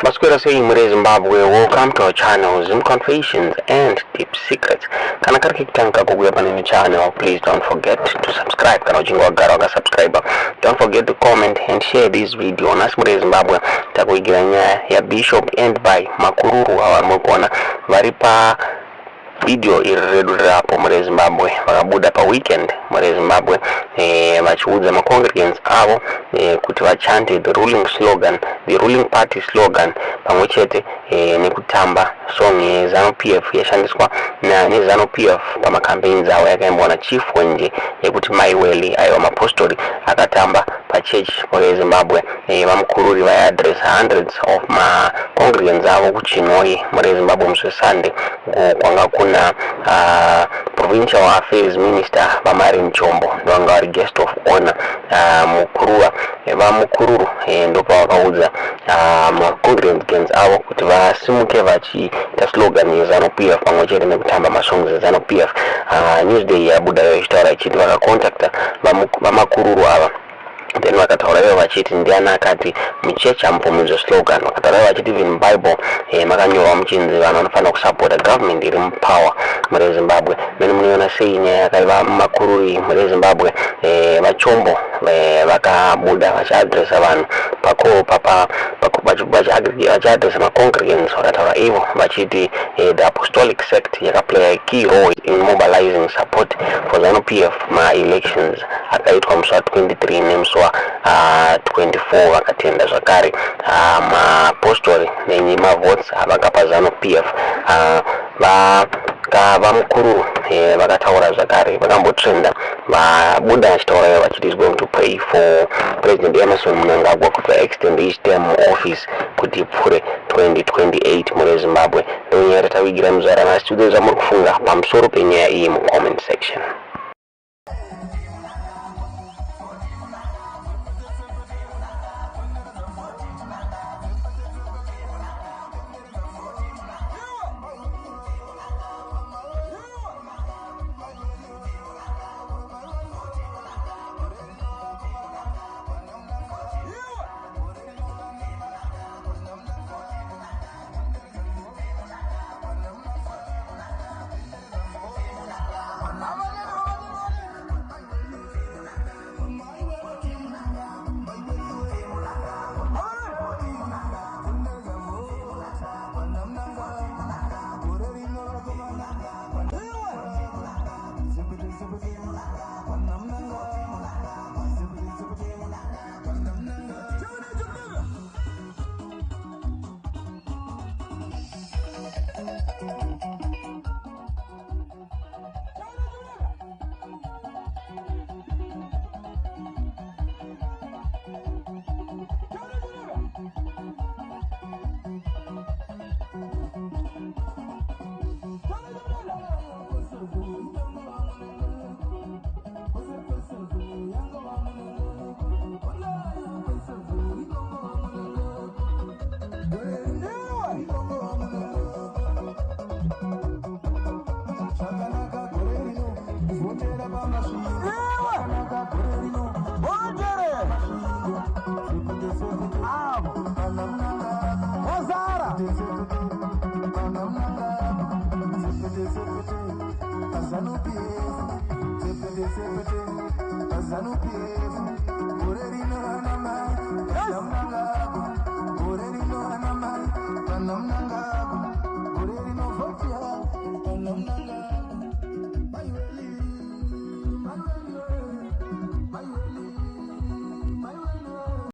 Masquera saying Mure Zimbabwe, welcome to our channel, Zim Confessions and Deep Secrets. Kana kari kitanka kuguya panini channel, please don't forget to subscribe. Kana ujingo wagara subscriber. Don't forget to comment and share this video. Nas Mure Zimbabwe, takuigiranya ya Bishop and by Makururu hawa mukona. Varipa video irredura hapo Mure Zimbabwe vakabuda pa weekend Mure Zimbabwe vachiudza macongregants avo kuti vachante the ruling party slogan pamwe chete nekutamba song yeZanu PF yashandiswa neZanu PF pamacampaigns avo yakaimbwa nachief wenje yekuti maiweli aiwa mapostori akatamba pachurch Mure Zimbabwe vamukururi vaiaddress hundreds of macongregants avo kuchinoi Mure Zimbabwe musi Sunday kwanga kuna provincial affairs minister Vamarin Chombo ndovanga vari guest of honor mukurura vamukururu ndopa vakaudza macongregants avo kuti vasimuke vachiita slogan yeZanu PF pamwe chete nekutamba masongs eZanu PF. Newsday yabuda ichitaura ichiti vakacontacta vamakururu ava then vakataura ivo vachiti ndiani akati muchechi amubvumidzo slogan. Vakataura ivo vachiti even bible makanyorwa muchinzi vanhu vanofanira kusupporta government iri mupower Mure Zimbabwe. Mene munoona sei nyaya yakaiva makururi Mure Zimbabwe vachombo vakabuda vachiadresa vanhu vachiadresa macongregants vakataura ivo vachiti the apostolic sect yakaplay a key role in mobilizing support for ZANU PF ma-elections akaitwa musi wa23 nemusi wa24 vakatenda zvakare mapostori nemavotes avakapa ZANU PF. Vamukururu vakataura zvakare vakambotrenda vabuda vachitaura ivo vachiti is going to pray for President Emerson Mnangagwa kuti vaextend his term office kuti ipfuure 2028 Mure Zimbabwe. Ndonyaya tatavigira muzara nasi tiudzei zvamuri kufunga pamusoro penyaya iyi mucomment section. Yes.